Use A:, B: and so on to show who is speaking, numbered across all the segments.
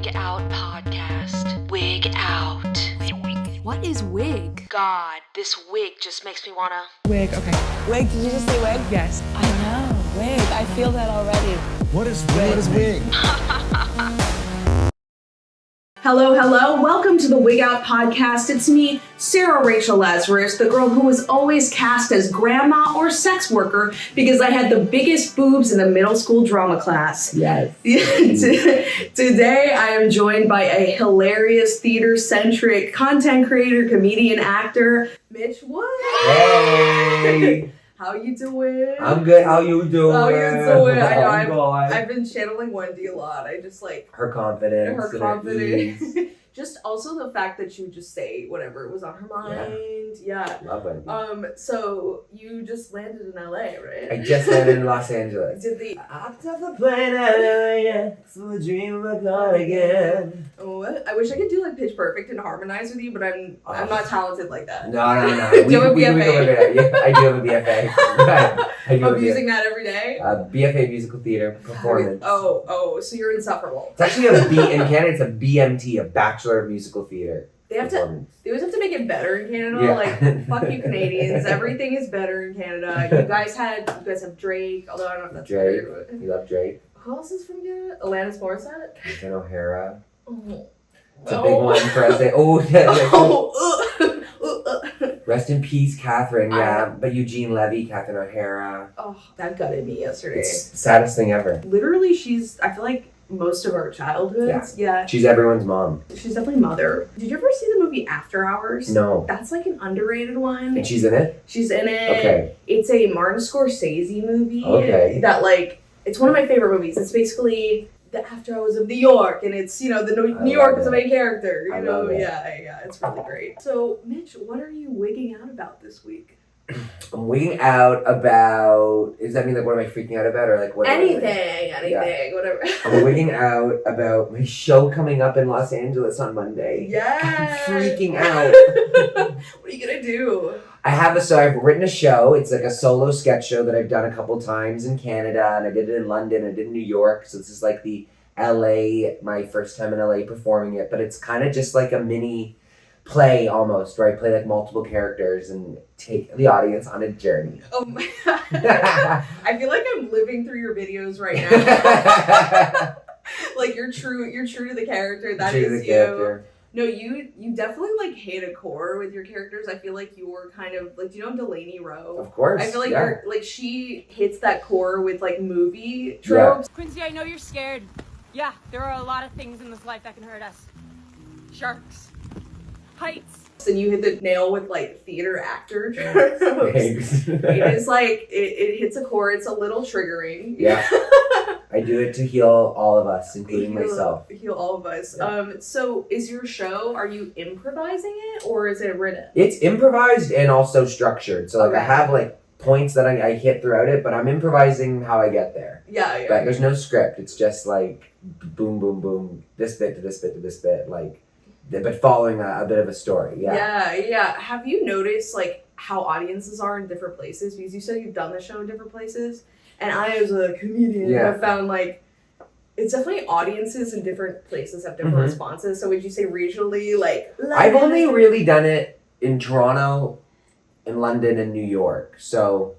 A: Wig Out podcast. Wig Out.
B: What is wig?
A: God, this wig just makes me wanna...
B: Wig, okay.
C: Wig, did you just say wig?
B: Yes.
C: I know, wig. I feel that already.
D: What is wig? What is wig?
E: Hello, welcome to the Wig Out podcast. It's me, Sarah Rachel Lazarus, the girl who was always cast as grandma or sex worker because I had the biggest boobs in the middle school drama class.
F: Yes.
E: Today I am joined by a hilarious theater-centric content creator, comedian, actor, Mitch Wood.
F: Hey!
E: How you doing?
F: I'm good. How you doing?
E: How you doing? I know,
F: Oh,
E: I've been channeling Wendy a lot. I just like...
F: her confidence.
E: Her
F: and
E: confidence.
F: ease.
E: Just also the fact that she would just say whatever was on her mind. Yeah.
F: Love Wendy.
E: So you just landed in LA, right?
F: I just landed in Los Angeles.
E: Did the
F: Hopped off the plane out of LA, so a dream of God again.
E: what? I wish I could do like Pitch Perfect and harmonize with you, but I'm not talented like that.
F: No.
E: Do you have a BFA?
F: Yeah, I do have a BFA. I do have a
E: I'm using that every day.
F: BFA musical theater performance.
E: So you're insufferable.
F: It's actually a B in Canada. It's a BMT, a Bachelor of Musical Theater.
E: They always have to make it better in Canada.
F: Yeah.
E: Like, fuck you Canadians. Everything is better in Canada. You guys have Drake, although I don't know if that's
F: Drake.
E: better.
F: You love Drake.
E: Who else is from Canada? Alanis Morissette?
F: Catherine O'Hara.
E: Oh.
F: It's a big one for us. Rest in peace, Catherine. Yeah, but Eugene Levy, Catherine O'Hara.
E: Oh, that gutted me yesterday.
F: It's the saddest thing ever.
E: Literally, I feel like most of our childhoods. Yeah.
F: She's everyone's mom.
E: She's definitely mother. Did you ever see the movie After Hours?
F: No.
E: That's like an underrated one.
F: And she's in it?
E: She's in it.
F: Okay.
E: It's a Martin Scorsese movie.
F: Okay.
E: That it's one of my favorite movies. It's basically the After Hours of New York, and it's, the New York is the main character,
F: I love it.
E: Yeah, it's really great. So, Mitch, what are you wigging out about this week?
F: I'm wigging out about, does that mean like what am I freaking out about, or like what?
E: Anything, whatever.
F: I'm wigging out about my show coming up in Los Angeles on Monday.
E: Yeah.
F: I'm freaking out.
E: What are you gonna do?
F: I've written a show. It's like a solo sketch show that I've done a couple times in Canada, and I did it in London, I did it in New York, so this is like the LA, my first time in LA performing it, but it's kind of just like a mini play almost, where I play like multiple characters and take the audience on a journey.
E: Oh my God. I feel like I'm living through your videos right now. Like you're true to the character. That is you. Character. No, you definitely like hit a core with your characters. I feel like you're kind of like, do you know Delaney Rowe?
F: Of course.
E: I feel like you're like, she hits that core with like movie tropes.
G: Yeah. Quincy, I know you're scared. Yeah, there are a lot of things in this life that can hurt us. Sharks. Heights.
E: And you hit the nail with like theater actor tropes. It is like, it hits a core. It's a little triggering.
F: Yeah. I do it to heal all of us, including myself.
E: Heal all of us.
F: Yeah.
E: So is your show, are you improvising it or is it written?
F: It's improvised and also structured. So like I have like points that I hit throughout it, but I'm improvising how I get there.
E: Yeah.
F: But there's no script. It's just like boom, boom, boom, this bit to this bit to this bit, like, but following a bit of a story.
E: Yeah. Have you noticed like how audiences are in different places? Because you said you've done the show in different places. And I, as a comedian, have found like it's definitely audiences in different places have different responses. So would you say regionally, like
F: I've only really done it in Toronto, in London, and New York. So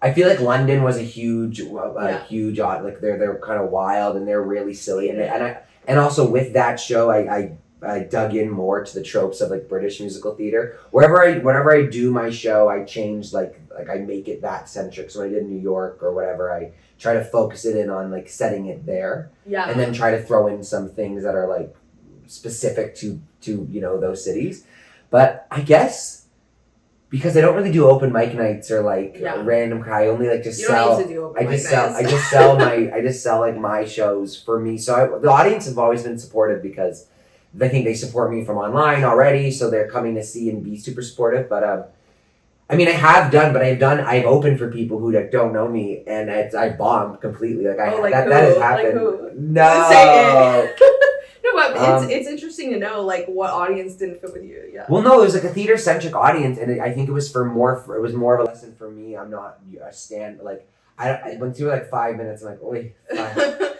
F: I feel like London was a huge like they're kind of wild and they're really silly and also with that show I dug in more to the tropes of like British musical theater. Whenever I do my show, I change like I make it that centric. So when I did New York or whatever, I try to focus it in on like setting it there.
E: Yeah.
F: And then try to throw in some things that are like specific to those cities. But I guess because I don't really do open mic nights or like random I only like just sell. I just sell like my shows for me. So the audience have always been supportive because I think they support me from online already, so they're coming to see and be super supportive. But I mean, I've opened for people who don't know me, and I've bombed completely. That has happened.
E: Like who?
F: No.
E: Say it. No, but it's interesting to know like what audience didn't fit with you. Yeah.
F: Well, no, it was like a theater centric audience, and I think it was more of a lesson for me. I'm not a stand like I went through like 5 minutes. I'm like, wait.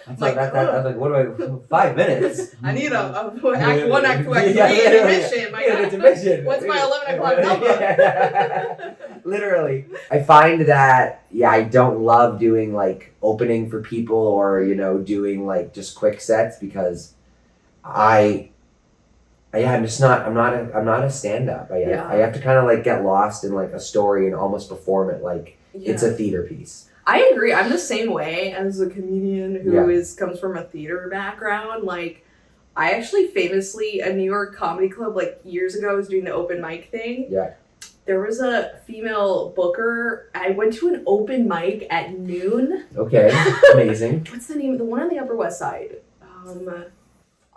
F: That's like, I was like, what do I, 5 minutes?
E: I need a act 1, act 2, act 3 intermission. My God.
F: Intermission.
E: What's my 11 o'clock number?
F: Literally. I find that, I don't love doing like opening for people or, doing like just quick sets because I'm not a stand-up. I have to kind of like get lost in like a story and almost perform it like it's a theater piece.
E: I agree. I'm the same way as a comedian who comes from a theater background. Like, I actually famously, a New York comedy club, like years ago, I was doing the open mic thing. Yeah. There was a female booker. I went to an open mic at noon.
F: Okay, amazing.
E: What's the name of the one on the Upper West Side?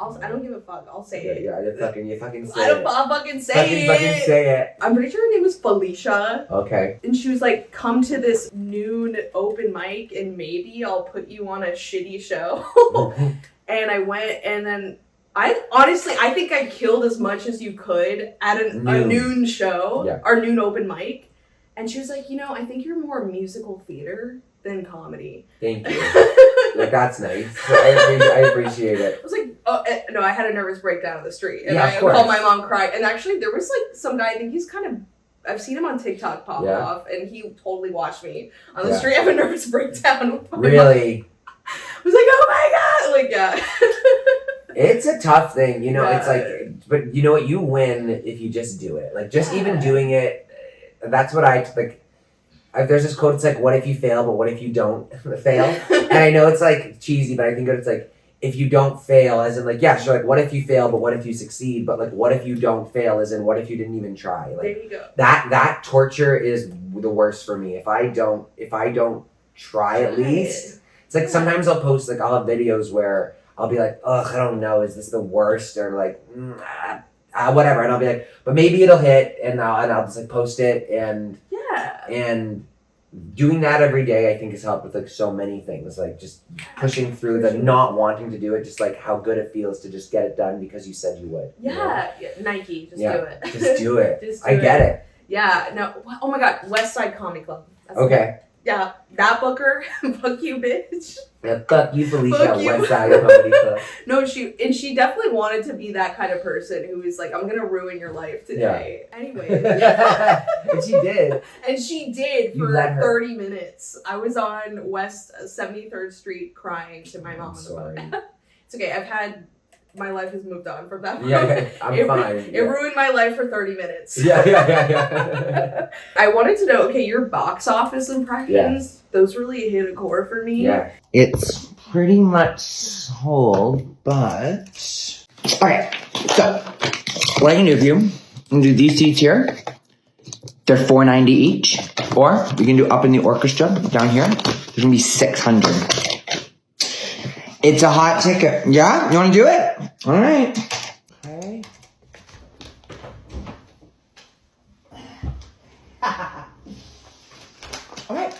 E: I don't give a fuck. I'll say it.
F: Yeah, you fucking say
E: it. I'll fucking say it.
F: Fucking say it.
E: I'm pretty sure her name was Felicia.
F: Okay.
E: And she was like, come to this noon open mic and maybe I'll put you on a shitty show. And I went and then I think I killed as much as you could at a noon show or noon open mic. And she was like, I think you're more musical theater than comedy.
F: Thank you. Like, that's nice. I appreciate it.
E: I was like, no, I had a nervous breakdown on the street. And I called my mom crying. And actually, there was like some guy, I think he's I've seen him on TikTok pop off. And he totally watched me on the street have a nervous breakdown.
F: Really?
E: I was like, oh my God. Like,
F: It's a tough thing. It's like, but you know what? You win if you just do it. Like, just even doing it, that's what I, like, there's this quote, it's like, what if you fail, but what if you don't fail? And I know it's like cheesy, but I think it's like, if you don't fail, as in like, sure, like, what if you fail, but what if you succeed? But like, what if you don't fail, as in, what if you didn't even try? Like,
E: there you go.
F: That torture is the worst for me. If I don't try at least, it's like sometimes I'll post, like, I'll have videos where I'll be like, ugh, I don't know, is this the worst? Or like, whatever. And I'll be like, but maybe it'll hit, and I'll just like post it, and doing that every day, I think, has helped with like so many things, like just pushing through the not wanting to do it, just like how good it feels to just get it done because you said you would.
E: Nike, just do it.
F: Just do it. I get it.
E: Yeah, no, oh my God, West Side Comedy Club. That's
F: okay.
E: Yeah, that booker, fuck you, bitch.
F: Yeah, fuck you, Felicia, West Side Comedy Club.
E: No, she definitely wanted to be that kind of person who was like, I'm gonna ruin your life today. Yeah. Anyway.
F: And she did.
E: And she did for 30 minutes. I was on West 73rd Street crying to my mom on the phone. It's okay, my life has moved on from that point.
F: Yeah, I'm fine.
E: It ruined my life for 30 minutes.
F: Yeah.
E: I wanted to know, okay, your box office impressions, those really hit a core for me.
F: Yeah.
H: It's pretty much sold, but... Alright, so, what I can do for you, I'm going to do these seats here. They're $4.90 each. Or, we can do up in the orchestra, down here. There's going to be $600. It's a hot ticket. Yeah? You want to do it? All right. Okay. All right.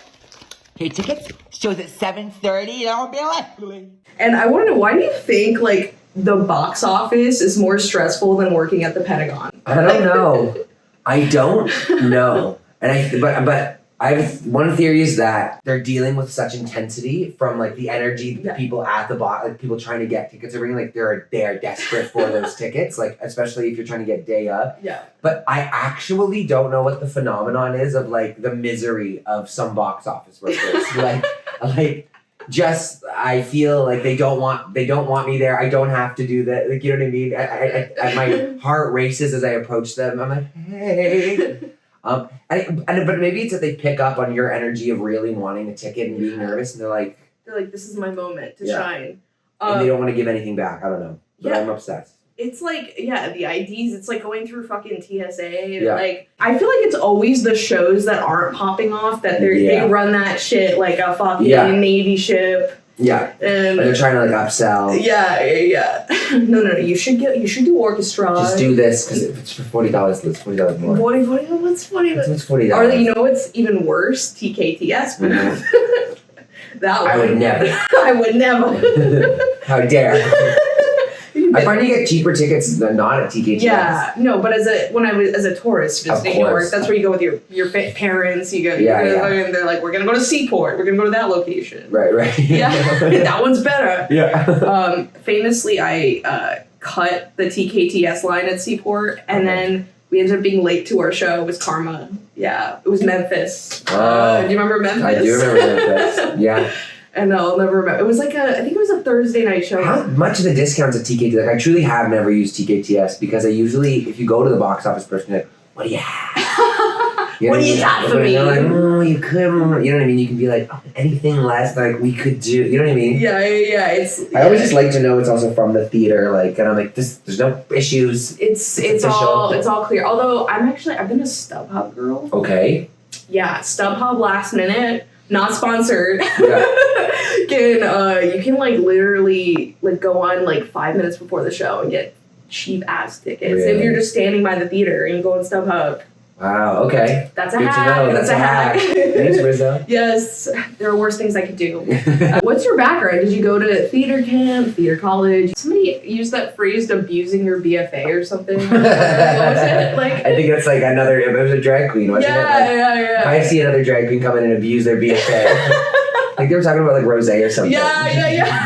H: Okay, tickets shows at 7:30. That won't be late.
E: And I want to know, why do you think like the box office is more stressful than working at the Pentagon?
F: I don't know. I don't know. And but I have one theory is that they're dealing with such intensity from like the energy that people at the box, like people trying to get tickets are bringing, like they are desperate for those tickets, like especially if you're trying to get day of.
E: Yeah.
F: But I actually don't know what the phenomenon is of like the misery of some box office workers. like just I feel like they don't want me there. I don't have to do that. Like, you know what I mean? My heart races as I approach them. I'm like, hey. But maybe it's that they pick up on your energy of really wanting a ticket and being nervous, and they're like,
E: this is my moment to shine.
F: And they don't want to give anything back. I don't know. But I'm obsessed.
E: It's like, the IDs, it's like going through fucking TSA. Yeah. Like, I feel like it's always the shows that aren't popping off that they run that shit like a fucking Navy ship.
F: Yeah. And they're trying to like upsell.
E: Yeah. No. You should do orchestra.
F: Just do this because it's for $40. It's $40 more.
E: What's funny?
F: It's $40.
E: Or you know what's even worse? TKTS.
F: That one. I would never.
E: I would never.
F: How dare.
E: You
F: I find you get cheaper tickets than not at TKTS.
E: Yeah, no, but when I was as a tourist visiting New York, that's where you go with your parents. You go, and they're like, we're gonna go to Seaport. We're gonna go to that location.
F: Right.
E: Yeah, that one's better.
F: Yeah.
E: Famously, I cut the TKTS line at Seaport, and then we ended up being late to our show. It was karma. Yeah, it was Memphis. Do you remember Memphis?
F: I do remember Memphis. Yeah.
E: And I'll never remember. It was like I think it was a Thursday night show.
F: How much of the discounts at TKTS? Like, I truly have never used TKTS because I usually, if you go to the box office person, like, what do you have?
E: What do you got for me?
F: They're like, you could, you know what I mean? You can be like, anything less, like, we could do, you know what I mean?
E: Yeah.
F: I always just like to know it's also from the theater, like, and I'm like, there's no issues.
E: It's all clear. Although I've been a StubHub girl.
F: Okay.
E: Yeah, StubHub last minute, not sponsored.
F: Yeah.
E: You can like literally like go on like 5 minutes before the show and get cheap ass tickets if you're just standing by the theater and you go on StubHub.
F: Wow, okay.
E: That's a
F: Good
E: hack.
F: to know. That's a hack. Thanks, Rizzo.
E: Yes, there are worse things I could do. What's your background? Did you go to theater camp, theater college? Somebody used that phrase, abusing your BFA or something. What was it? Like,
F: I think that's like it was a drag queen, wasn't it?
E: Yeah.
F: If I see another drag queen come in and abuse their BFA. Like they were talking about like rosé or something.
E: Yeah.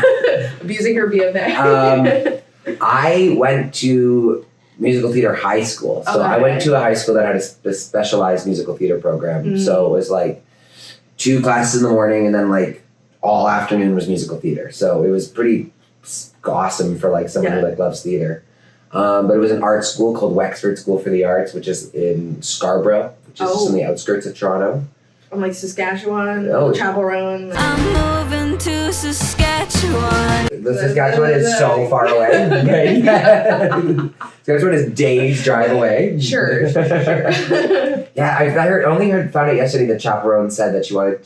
E: Abusing her BFA.
F: I went to musical theater high school. So I went to a high school that had a specialized musical theater program. So it was like 2 classes in the morning and then like all afternoon was musical theater. So it was pretty awesome for like someone who like loves theater. But it was an art school called Wexford School for the Arts, which is in Scarborough, which is just on the outskirts of Toronto.
E: I'm like Saskatchewan, Chapel Roan.
I: I'm moving to Saskatchewan.
F: The Saskatchewan is so far away. Saskatchewan is days drive away.
E: Sure.
F: Yeah, I found out yesterday that Chaperone said that she lived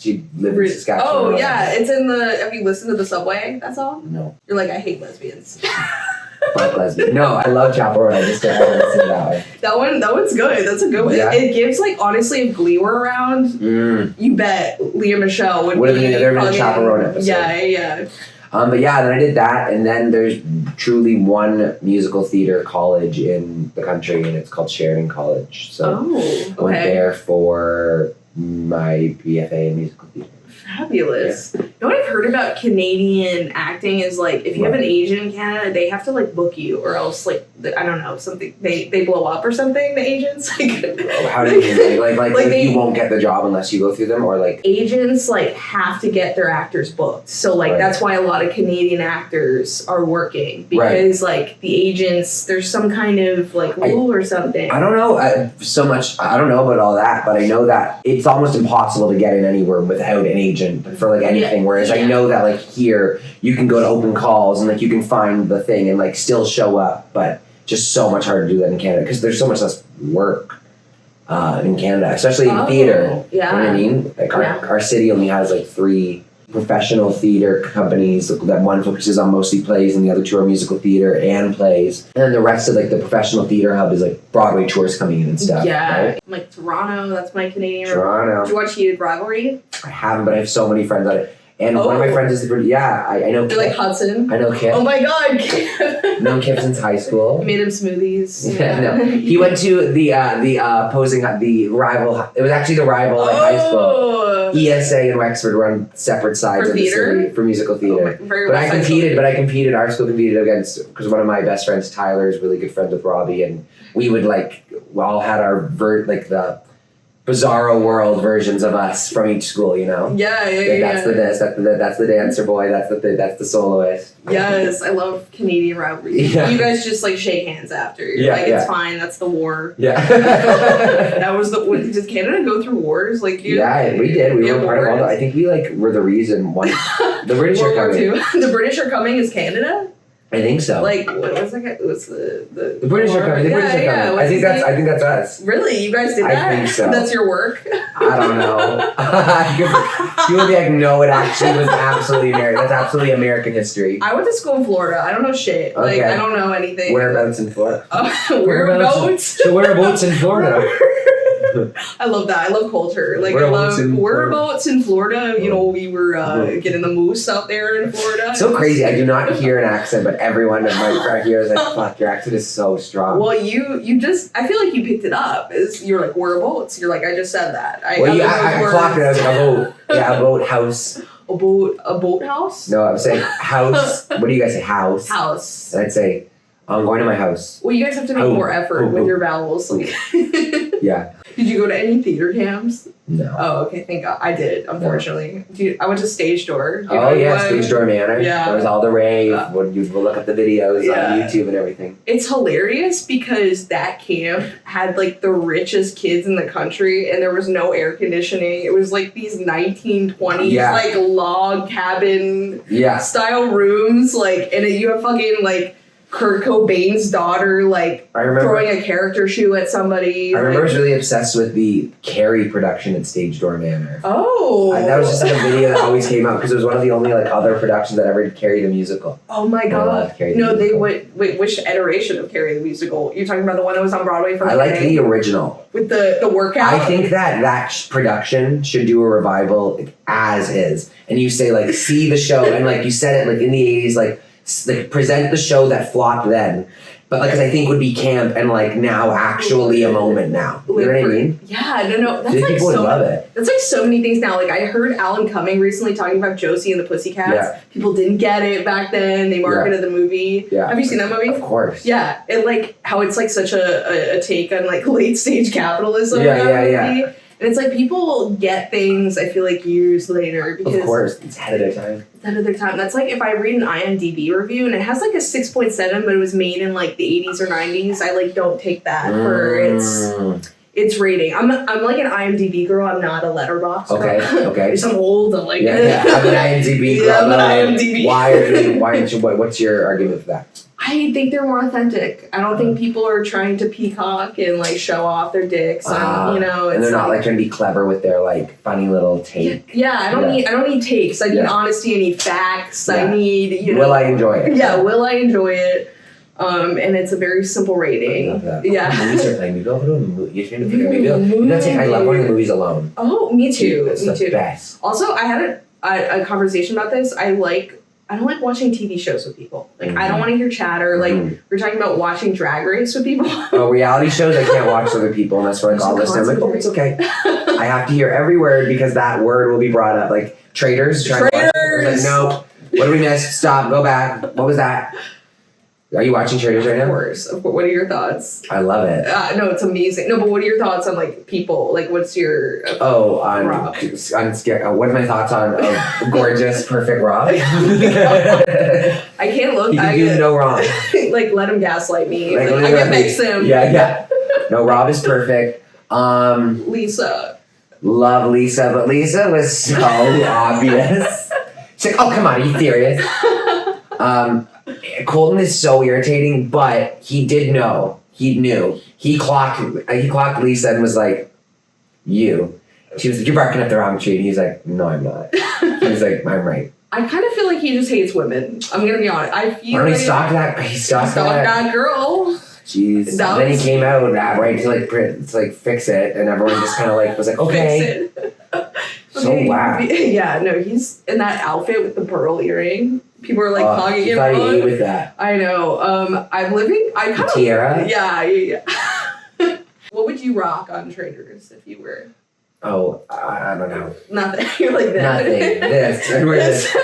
F: in Saskatchewan.
E: Oh yeah, it's in have you listened to the subway? That song?
F: No.
E: You're like, I hate lesbians.
F: Fuck lesbian. No, I love Chaperone. I just haven't listened that way.
E: That one's good. That's a good one.
F: Yeah.
E: It gives like honestly, if Glee were around, you bet Leah Michelle would
F: have been a Chaperone episode.
E: Yeah.
F: But yeah, then I did that, and then there's truly one musical theater college in the country, and it's called Sheridan College. So I went there for my BFA in musical theater.
E: Fabulous. You know what I've heard about Canadian acting is like if you have an agent in Canada, they have to like book you, or else like I don't know, something they blow up or something. The agents
F: how do you mean? Like you won't get the job unless you go through them, or like
E: agents like have to get their actors booked. So like that's why a lot of Canadian actors are working because like the agents, there's some kind of like rule or something.
F: I don't know so much. I don't know about all that, but I know that it's almost impossible to get in anywhere without an agent for like anything. Whereas I know that like here you can go to open calls and like you can find the thing and like still show up, but just so much harder to do that in Canada because there's so much less work in Canada, especially in theater.
E: Yeah.
F: You know what I mean? Like our city only has like 3 professional theater companies that one focuses on mostly plays and the other 2 are musical theater and plays. And then the rest of like the professional theater hub is like Broadway tours coming in and stuff.
E: Yeah.
F: Right?
E: Like Toronto, that's my Canadian.
F: Toronto.
E: Did you watch Heated Rivalry?
F: I haven't, but I have so many friends on it. And one of my friends is I know
E: They're like Hudson.
F: I know Kip.
E: Oh my god, Kip.
F: Known Kip since high school.
E: Made him smoothies.
F: Yeah, no. He went to the rival. It was actually the rival high school. ESA and Wexford were on separate sides of the city for musical theater. But I competed. Our school competed against because one of my best friends, Tyler, is really good friends with Robbie, and we would we all had our the Bizarro World versions of us from each school, you know. That's the dancer boy. That's the soloist.
E: Yes, I love Canadian rivalry.
F: Yeah.
E: You guys just like shake hands after. You're it's fine. That's the war.
F: Yeah.
E: That was did Canada go through wars? Like
F: we did. We were part of all that. I think we were the reason why the British are coming.
E: The British are coming as Canada.
F: I think so.
E: Like what was that? It was the
F: British are coming. The British are coming. I think that's us.
E: Really, you guys did that?
F: I think so.
E: That's your work.
F: I don't know. You would be like, no, it actually was absolutely American. That's absolutely American history.
E: I went to school in Florida. I don't know shit.
F: Okay.
E: Like I don't know anything.
F: Whereabouts in Florida?
E: Whereabouts?
F: So whereabouts in Florida?
E: I love that. I love culture. Like, whereabouts in Florida, you know, we were getting the moose out there in Florida.
F: So crazy. I do not hear an accent, but everyone at my friend here is like, fuck, your accent is so strong.
E: Well, you just, I feel like you picked it up. You're like, whereabouts? You're like, I just said that.
F: I clocked it. I was like, a boat. Yeah, a boat house.
E: A boathouse?
F: No, I was saying house. What do you guys say? House.
E: House.
F: And I'd say, I'm going to my house.
E: Well, you guys have to make more effort with your vowels. Like.
F: Yeah.
E: Did you go to any theater camps?
F: No.
E: Oh, okay. Thank God. I did, unfortunately. No. I went to Stage Door.
F: Stage Door Manor.
E: Yeah.
F: That was all the rave when you look up the videos on YouTube and everything.
E: It's hilarious because that camp had like the richest kids in the country and there was no air conditioning. It was like these 1920s like log cabin style rooms. Like, and you have fucking like Kurt Cobain's daughter, like, throwing a character shoe at somebody.
F: I remember I was really obsessed with the Carrie production at Stage Door Manor.
E: Oh.
F: That was just like a video that always came out because it was one of the only like other productions that ever did Carrie the musical.
E: Oh my God. They went, wait, which iteration of Carrie the musical? You're talking about the one that was on Broadway from
F: I like the original.
E: With the workout?
F: I think that production should do a revival as is. And you say like, see the show, and like you said it like in the 80s, like present the show that flopped then, but like, cause I think would be camp and like now actually a moment now. You know what I mean?
E: Yeah, no. That's like
F: people would love it.
E: That's like so many things now. Like I heard Alan Cumming recently talking about Josie and the Pussycats.
F: Yeah.
E: People didn't get it back then. They marketed the movie.
F: Yeah.
E: Have you seen that movie?
F: Of course.
E: Yeah, and like how it's like such a take on like late stage capitalism.
F: Yeah.
E: And it's like people get things, I feel like, years later because...
F: Of course, it's ahead of their time.
E: It's ahead of their time. That's like if I read an IMDb review and it has like a 6.7, but it was made in like the 80s or 90s, I like don't take that for its rating. I'm like an IMDb girl. I'm not a Letterboxd girl. Okay. I'm old. I'm like...
F: Yeah. I'm an IMDb girl.
E: I'm an IMDb.
F: What's your argument for that?
E: I think they're more authentic. I don't think people are trying to peacock and like show off their dicks, and you know.
F: And they're not like trying to be clever with their like funny little take.
E: Yeah, I don't need takes. I need honesty. I need facts. I need
F: Will I enjoy it?
E: Yeah, will I enjoy it? And it's a very simple rating.
F: I love that.
E: Yeah.
F: Movies are playing. We go to a movie. I love going to movies alone.
E: Oh, me too.
F: It's the best.
E: Also, I had a conversation about this. I don't like watching TV shows with people. Like, I don't want to hear chatter. Like, we're talking about watching Drag Race with people.
F: Reality shows, I can't watch with other people unless we're like all listening. I'm like, oh, it's okay. I have to hear every word because that word will be brought up. Like, traitors. Like, no. What did we miss? Stop. Go back. What was that? Are you watching Traitors right now?
E: Of course. What are your thoughts?
F: I love it.
E: No, it's amazing. No, but what are your thoughts on like people? Like, what's your
F: on Rob? What are my thoughts on gorgeous, perfect Rob?
E: I can't look.
F: He can do no wrong.
E: Like, let him gaslight me. Like I can fix him.
F: Yeah. No, Rob is perfect.
E: Lisa.
F: Love Lisa, but Lisa was so obvious. She's like, oh, come on, are you serious? Colton is so irritating, but he did know. He knew. He clocked Lisa and was like, you. She was like, you're barking up the wrong tree. And he's like, no, I'm not. He was like, I'm right.
E: I kind of feel like he just hates women. I'm going to be honest. I feel
F: like he stalked that
E: girl.
F: Jeez. Then he came out right to like fix it, and everyone just kind of like was like, okay.
E: Fix it.
F: So wow.
E: Yeah, no, he's in that outfit with the pearl earring. People are like hogging him on.
F: With that.
E: I know. I kind of
F: tiara.
E: Yeah. What would you rock on Traitors if you were?
F: Oh, I don't know.
E: Nothing. You're like that.
F: Nothing. This. And we're this.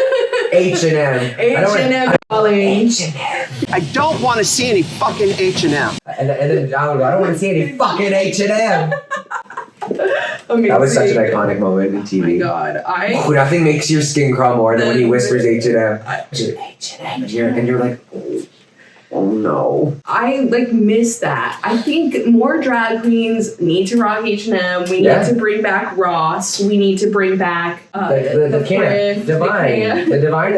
F: H&M.
E: H&M.
F: H&M.
D: I don't want to see any fucking H&M.
F: And then I don't want to see any fucking H&M.
E: Amazing.
F: That was such an iconic moment in TV.
E: Oh my God.
F: Nothing makes your skin crawl more than when he whispers H&M. H&M. And you're like, oh no.
E: I like miss that. I think more drag queens need to rock H&M. We need to bring back Ross. We need to bring back
F: the divine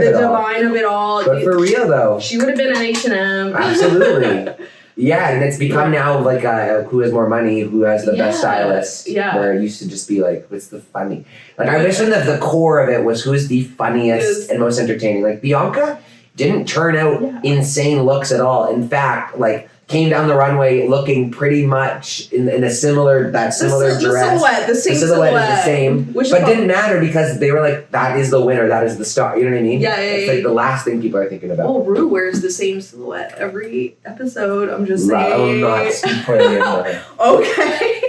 F: of it all. But for real though,
E: she would have been at H&M.
F: Absolutely. Yeah, and it's become now like who has more money, who has the best stylist.
E: Yeah.
F: Where it used to just be like, what's the funny? Like I wish that the core of it was who is the funniest and most entertaining. Like Bianca didn't turn out insane looks at all. In fact, like came down the runway looking pretty much in a similar dress.
E: The silhouette is the same.
F: But it didn't matter because they were like, that is the winner, that is the star. You know what I mean?
E: Yeah.
F: It's like the last thing people are thinking about.
E: Well, Rue wears the same silhouette every episode. I'm just saying.
F: I will not speak poorly about it.
E: Okay.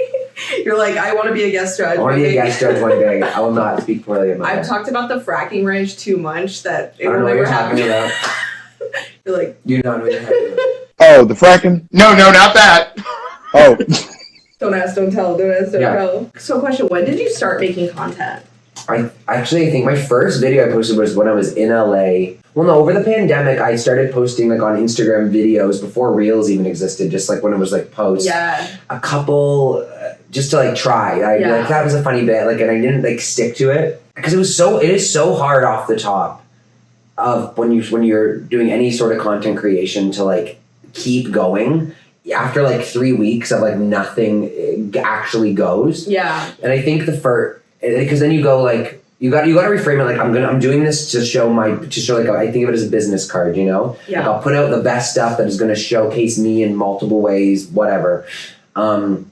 E: You're like, I want to be a guest judge.
F: I want to be a guest judge one day. I will not speak poorly about it.
E: I've talked about the fracking range too much that it
F: I don't
E: will
F: know what
E: never
F: you're talking
E: happen.
F: about.
E: You're like,
F: You don't know what you're talking about.
J: Oh, the fracking? No, not that. Oh.
E: don't ask, don't tell. Don't ask, don't tell. So, question: when did you start making content?
F: I think my first video I posted was when I was in LA. Well, no, over the pandemic, I started posting like on Instagram videos before Reels even existed, just like when it was like posts.
E: Yeah.
F: A couple, just to like try. Like that was a funny bit, like, and I didn't like stick to it because it is so hard off the top of when you're doing any sort of content creation to like keep going after like 3 weeks of like nothing actually goes.
E: Yeah.
F: And I think because then you go like you got to reframe it like I'm doing this to show like I think of it as a business card, you know.
E: Yeah.
F: Like I'll put out the best stuff that is going to showcase me in multiple ways, whatever. And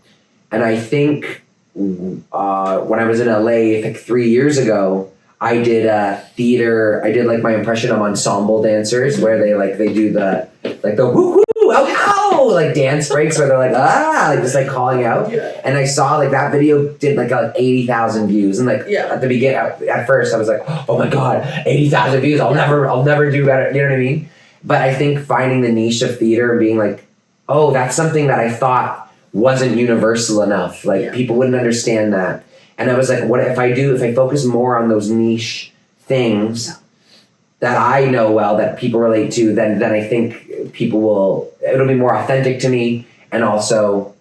F: I think when I was in LA, I think 3 years ago, I did theater. I did like my impression of ensemble dancers where they do the woo woo ow like dance breaks where they're like like just like calling out.
E: Yeah.
F: And I saw like that video did like 80,000 views and like at the beginning at first I was like, oh my god, 80,000 views. I'll never do better. You know what I mean? But I think finding the niche of theater and being like, oh, that's something that I thought wasn't universal enough. Like people wouldn't understand that. And I was like, what if I focus more on those niche things that I know well, that people relate to, then I think it'll be more authentic to me. And also,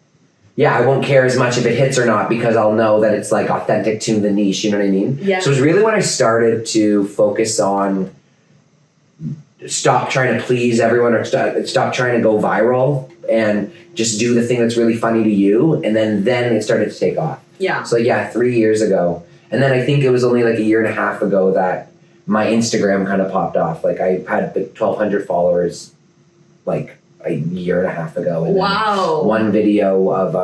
F: I won't care as much if it hits or not because I'll know that it's like authentic to the niche, you know what I mean?
E: Yeah.
F: So it was really when I started to focus on stop trying to please everyone or stop trying to go viral and just do the thing that's really funny to you. And then it started to take off.
E: Yeah.
F: So 3 years ago. And then I think it was only like a year and a half ago that my Instagram kind of popped off. Like I had like 1,200 followers like a year and a half ago. And
E: wow.
F: One video of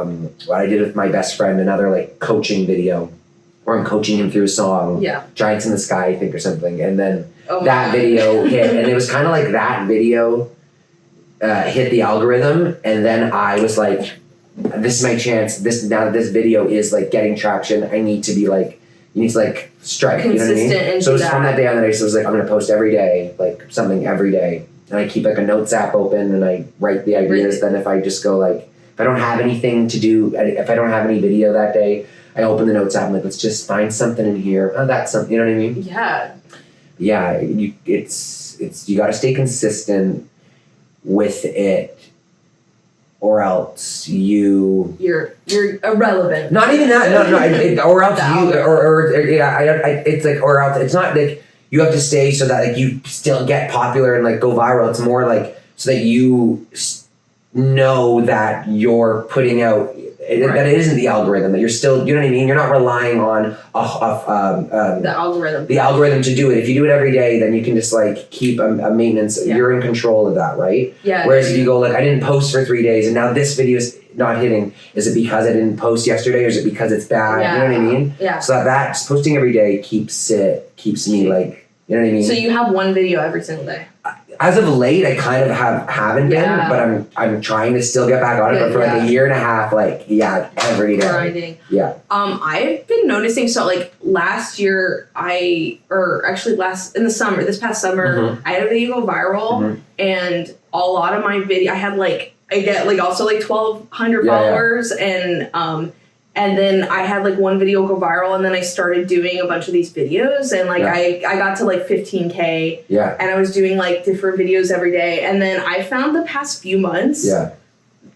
F: what I did with my best friend, another like coaching video where I'm coaching him through a song.
E: Yeah.
F: Giants in the Sky, I think, or something. And then
E: that
F: video hit. And it was kind of like that video hit the algorithm. And then I was like, this is my chance. Now that this video is like getting traction, I need to be like, you need to like strike.
E: Consistent,
F: you know what I mean? So it was from that day on that I was like, I'm gonna post every day, like something every day. And I keep like a notes app open and I write the ideas. Then if I just go like, if I don't have anything to do, if I don't have any video that day, I open the notes app and like, let's just find something in here. Oh, that's something, you know what I mean?
E: Yeah.
F: Yeah, you gotta stay consistent with it. Or else you're
E: irrelevant.
F: Not even that. No. Or else it's like, or else it's not like you have to stay so that like you still get popular and like go viral. It's more like so that you know that you're putting out that it isn't the algorithm, that you're still, you know what I mean? You're not relying on the algorithm to do it. If you do it every day, then you can just like keep a maintenance. Yeah. You're in control of that, right?
E: Yeah.
F: Whereas if you go like, I didn't post for 3 days and now this video is not hitting, is it because I didn't post yesterday or is it because it's bad?
E: Yeah.
F: You know what I mean?
E: Yeah.
F: So that just posting every day keeps me like, you know what I mean?
E: So you have one video every single day?
F: As of late, I kind of haven't been, but I'm trying to still get back on it. But for like a year and a half, like every day.
E: Grinding.
F: Yeah.
E: I've been noticing. So like last year, this past summer, I had a video go viral, and a lot of my video, I get like also like 1,200 followers, and then I had like one video go viral, and then I started doing a bunch of these videos, and like I got to like 15K.
F: Yeah.
E: And I was doing like different videos every day, and then I found the past few months.
F: Yeah.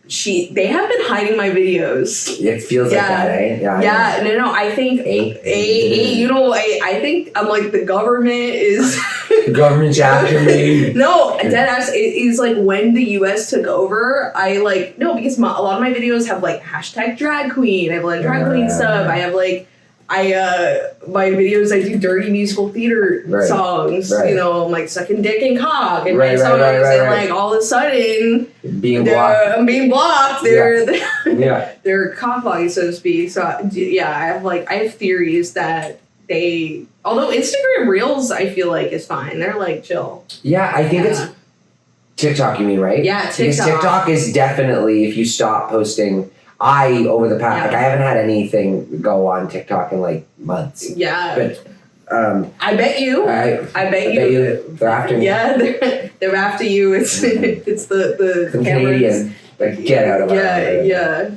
E: They have been hiding my videos.
F: It feels like that, eh?
E: Yeah. No. I think I think I'm like the government is.
F: The government's after me.
E: No, deadass. It is like when the U.S. took over. Because a lot of my videos have like hashtag drag queen. I have like drag queen stuff. I my videos, I do dirty musical theater songs.
F: Right.
E: You know, I'm like sucking dick and cock and
F: Right.
E: like all of a sudden I'm being blocked. They're cock blocking, so to speak. So I have theories that although Instagram Reels I feel like is fine. They're like chill.
F: Yeah, I think it's TikTok, you mean, right?
E: Yeah, TikTok.
F: Because TikTok is definitely, if you stop posting, over the past, like I haven't had anything go on TikTok in like months.
E: Yeah.
F: But
E: I bet you. I bet you.
F: They're after me.
E: Yeah, they're after you. It's the
F: Canadian. Like, get out of my way.
E: Yeah.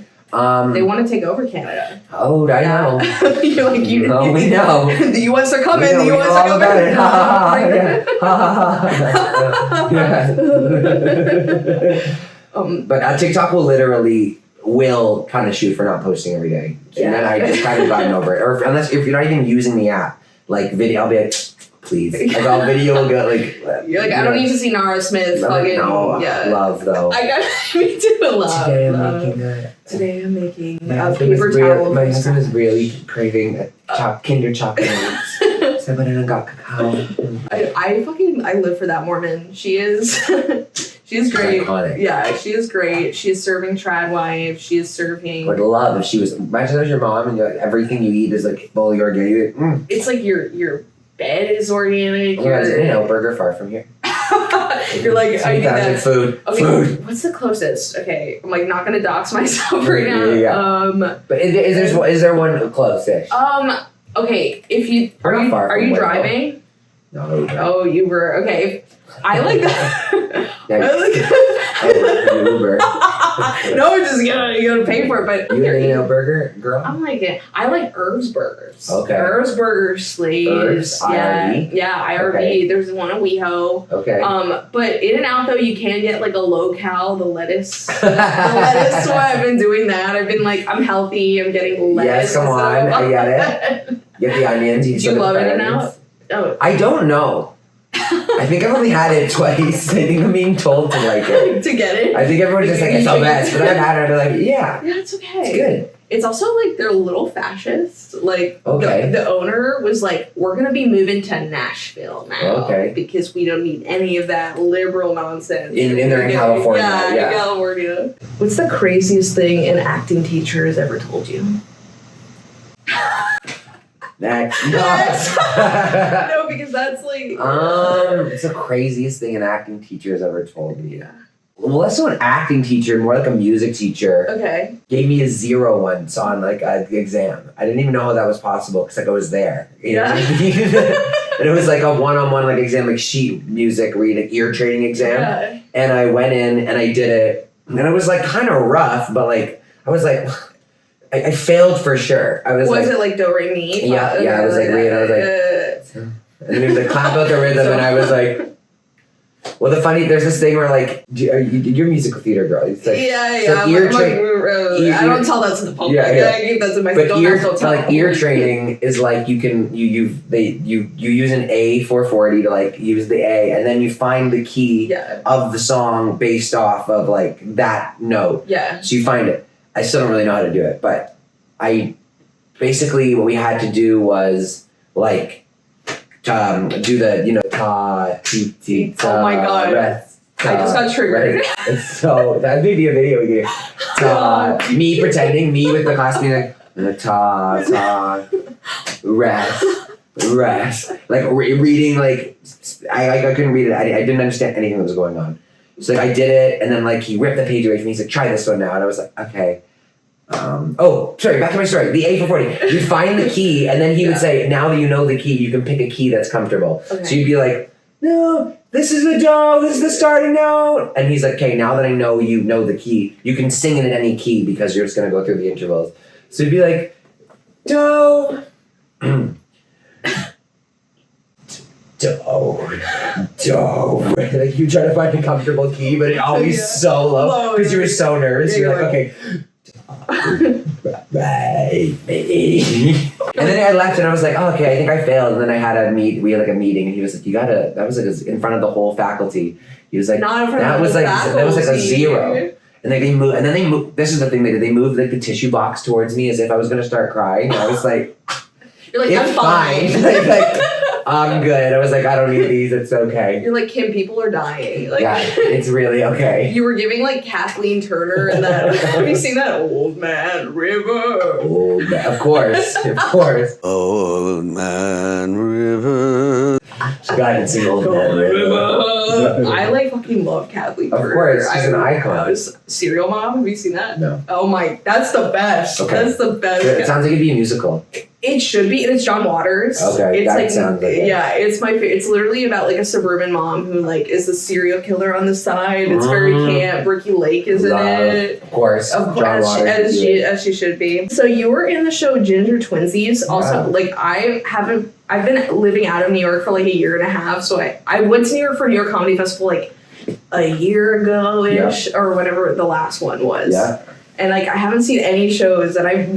E: They want to take over Canada.
F: Oh, I know.
E: You're like,
F: we know.
E: The U.S. are coming.
F: The
E: U.S. are
F: coming. But TikTok will punish you for not posting every day. And then I just kind of gotten over it. Or unless if you're not even using the app, like video, I'll be like, please. Like all video will go like.
E: You're like, I don't need to see Nara Smith.
F: Love though.
E: I got me to love.
F: Today I'm making
E: Today I'm making
F: paper towel. My husband is really craving Kinder chocolate. So I went in and got cacao.
E: I live for that Mormon. She is great.
F: Iconic.
E: Yeah, she is great. She is serving trad wives. She is serving.
F: I would love if she was. Imagine as your mom and everything you eat is like fully organic.
E: It's like your bed is organic.
F: There's an In-N-Out burger far from here.
E: You're like, I need that.
F: Food.
E: Okay,
F: food.
E: What's the closest? Okay, I'm like not gonna dox myself right now.
F: Yeah. But is there one close-ish?
E: Okay, if you are you driving?
F: No.
E: Oh, Uber. Okay. I like that.
F: Uber.
E: No, just you gotta pay for it. But
F: you an In-N-Out burger girl?
E: I'm like it. I like Herbs burgers.
F: Okay.
E: Herbs burgers, slaves.
F: IRB?
E: Yeah, IRB.
F: Okay.
E: There's one in WeHo.
F: Okay.
E: But In-N-Out though, you can get like a low-cal, the lettuce. The lettuce. So I've been doing that. I've been like, I'm healthy. I'm getting lettuce.
F: Yes, come on. I get it. Get the onions.
E: Do you love In-N-Out? Oh.
F: I don't know. I think I've only had it twice. I think I'm being told to like it.
E: To get it?
F: I think everyone's just like, it's the best. But I've had it and I'm like,
E: Yeah, it's okay.
F: It's good.
E: It's also like they're a little fascist. Like
F: okay.
E: the owner was like, we're gonna be moving to Nashville now.
F: Okay.
E: Because we don't need any of that liberal nonsense.
F: They're in California.
E: Yeah, in California. What's the craziest thing an acting teacher has ever told you?
F: Next.
E: No, because that's like.
F: It's the craziest thing an acting teacher has ever told me. Yeah. Well, less so an acting teacher, more like a music teacher.
E: Okay.
F: Gave me a 0 once on like an exam. I didn't even know how that was possible because like I was there. You know what I mean? And it was like a one-on-one like exam, like sheet music reading, ear training exam.
E: Yeah.
F: And I went in and I did it, and it was like kind of rough, but like I was like. I failed for sure. I was
E: it like do re mi?
F: Yeah, I was like reading. I was like, and then he was like clap out the rhythm, and I was like, well, there's this thing where like you're a musical theater girl. It's like
E: I don't tell that to the public.
F: Yeah.
E: I give that to my.
F: But ear training is like you use an A440 to like use the A, and then you find the key of the song based off of like that note.
E: Yeah.
F: So you find it. I still don't really know how to do it, but basically what we had to do was like do the ta ti ti ta.
E: Oh my god! I just got triggered.
F: Right? So that may be a video we get. Me pretending me with the class being like ta rest like reading like I couldn't read it. I didn't understand anything that was going on. So like I did it, and then like he ripped the page away from me. He's like, "Try this one now," and I was like, "Okay." Back to my story. The A440. You'd find the key, and then he would say, "Now that you know the key, you can pick a key that's comfortable." Okay. So you'd be like, "No, this is the do. This is the starting note." And he's like, "Okay, now that I know you know the key, you can sing it in any key because you're just gonna go through the intervals." So you'd be like, "Do." Like you try to find a comfortable key, but it always so low because you were so nervous. You're like, okay, right, baby. And then I left, and I was like, oh, okay, I think I failed. And then I had we had like a meeting, and he was like, you gotta. That was like in front of the whole faculty. He was like, that was like a 0. And they moved, and then they moved. This is the thing they did. They moved like the tissue box towards me as if I was gonna start crying. And I was like.
E: You're like,
F: it's
E: I'm fine.
F: like, I'm good. I was like, I don't need these. It's okay.
E: You're like, Kim, people are dying. Like,
F: yeah, it's really okay.
E: You were giving like Kathleen Turner and that. Have you seen that Old Man River?
F: Old man, of course.
K: Old Man River.
F: She got to sing Old Man River.
E: I like fucking love Kathleen Turner.
F: Of course, she's an icon.
E: Serial Mom, have you seen that?
F: No.
E: Oh my, that's the best.
F: Okay.
E: That's the best.
F: It sounds like it'd be a musical.
E: It should be, and it's John Waters.
F: Okay,
E: it's
F: that
E: like,
F: sounds like it.
E: Yeah, it's my favorite. It's literally about like a suburban mom who like is a serial killer on the side. It's very camp. Ricky Lake is in it.
F: Of course,
E: John
F: Waters
E: as she should be. So you were in the show Ginger Twinsies. Also, like I've been living out of New York for like a year and a half. So I went to New York for New York Comedy Festival like a year ago-ish or whatever the last one was.
F: Yeah.
E: And like I haven't seen any shows that I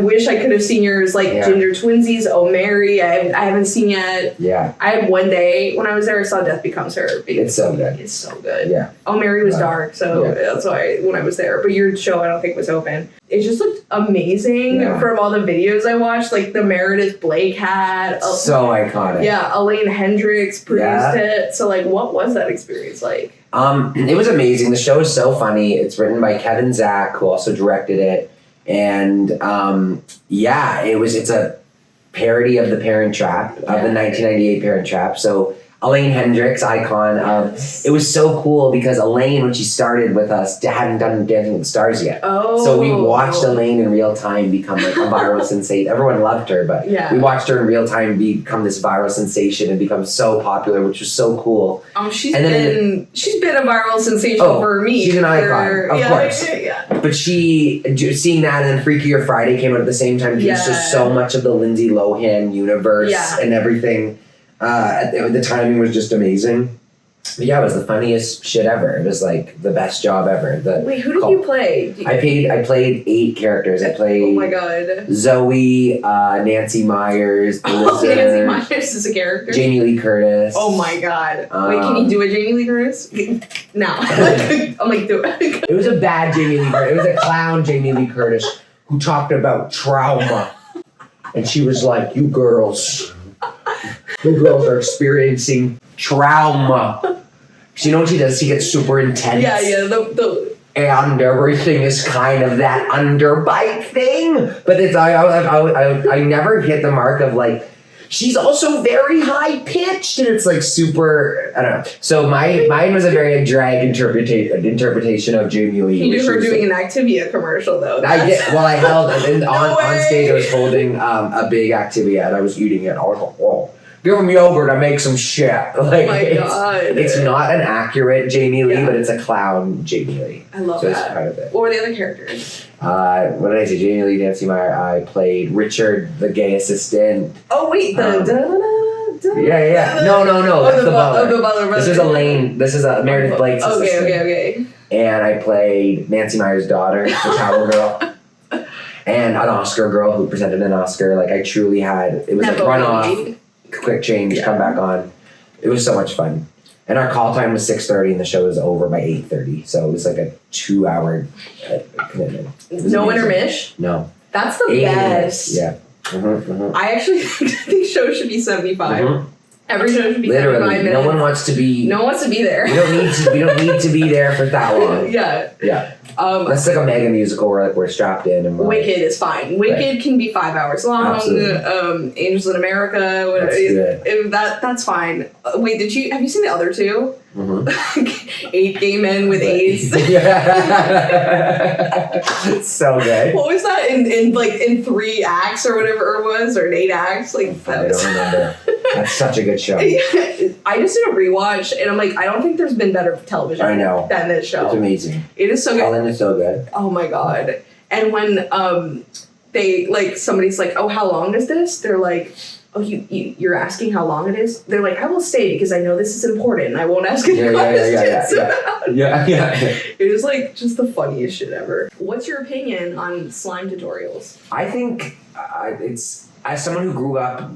E: wish I could have seen yours, like Ginger Twinsies, Oh Mary. I haven't seen yet.
F: Yeah.
E: I had one day when I was there, I saw Death Becomes Her.
F: It's so good.
E: It's so good.
F: Yeah.
E: Oh Mary was dark, so that's why when I was there. But your show I don't think was open. It just looked amazing from all the videos I watched. Like the Meredith Blake had.
F: So iconic.
E: Yeah, Elaine Hendricks produced it. So like, what was that experience like?
F: It was amazing. The show is so funny. It's written by Kevin Zach, who also directed it. And it's a parody of the Parent Trap, of the 1998 Parent Trap. So Elaine Hendricks, icon of it was so cool because Elaine, when she started with us, hadn't done Dancing with the Stars yet.
E: Oh.
F: So we watched Elaine in real time become like a viral sensation. Everyone loved her, but we watched her in real time become this viral sensation and become so popular, which was so cool.
E: She's been a viral sensation for me.
F: She's an icon, of course.
E: Yeah.
F: But seeing that and then Freakier Friday came out at the same time. Just so much of the Lindsay Lohan universe and everything. The timing was just amazing. But yeah, it was the funniest shit ever. It was like the best job ever.
E: Wait, who did you play?
F: I played 8 characters. I played
E: oh my god.
F: Zoe, Nancy Myers,
E: Nancy Myers is a character.
F: Jamie Lee Curtis.
E: Oh my god. Wait, can you do a Jamie Lee Curtis? No. I'm like, do it.
F: It was a bad Jamie Lee Curtis. It was a clown Jamie Lee Curtis who talked about trauma. And she was like, you girls are experiencing trauma. So you know what she does? She gets super intense.
E: Yeah.
F: And everything is kind of that underbite thing. But it's I never hit the mark of like, she's also very high pitched and it's like super, I don't know. So mine was a very drag interpretation of Jamie Lee.
E: You were doing an Activia commercial though.
F: I did. Well, I held on stage. I was holding a big Activia and I was eating it. I was like, whoa. Give him yogurt, I make some shit. Like,
E: oh my god.
F: It's not an accurate Jamie Lee, but it's a clown Jamie Lee.
E: I love
F: that.
E: So it's part of it. What were the other characters?
F: What did I say? Jamie Lee, Nancy Meyer. I played Richard, the gay assistant.
E: Oh wait,
F: Yeah. No. That's the butler.
E: The butler.
F: This is Elaine. This is a Meredith Blake's assistant.
E: Okay.
F: And I played Nancy Meyer's daughter, the towel girl. And an Oscar girl who presented an Oscar. Like I truly had, it was like run off. Quick change, come back on. It was so much fun. And our call time was 6:30 and the show was over by 8:30. So it was like a 2-hour commitment.
E: No intermission?
F: No.
E: That's the best.
F: Yeah.
E: I actually think shows should be 75. Every show should be 75 minutes.
F: No one wants to be there. We don't need to be there for that long.
E: Yeah.
F: That's like a mega musical where like we're strapped in and
E: Wicked is fine. Wicked can be 5 hours long.
F: Absolutely.
E: Angels in America. That's fine. Wait, have you seen the other two? 8 gay men with AIDS.
F: It's so good.
E: What was that in 3 acts or whatever it was, or in 8 acts? Like
F: I don't remember. That's such a good show.
E: I just did a rewatch and I'm like, I don't think there's been better television than this show.
F: It's amazing.
E: It is so good.
F: Ellen is so good.
E: Oh my god. And when they like somebody's like, oh, how long is this? They're like, oh, you're asking how long it is? They're like, I will stay because I know this is important. I won't ask any questions.
F: Yeah.
E: It is like just the funniest shit ever. What's your opinion on slime tutorials?
F: I think it's, as someone who grew up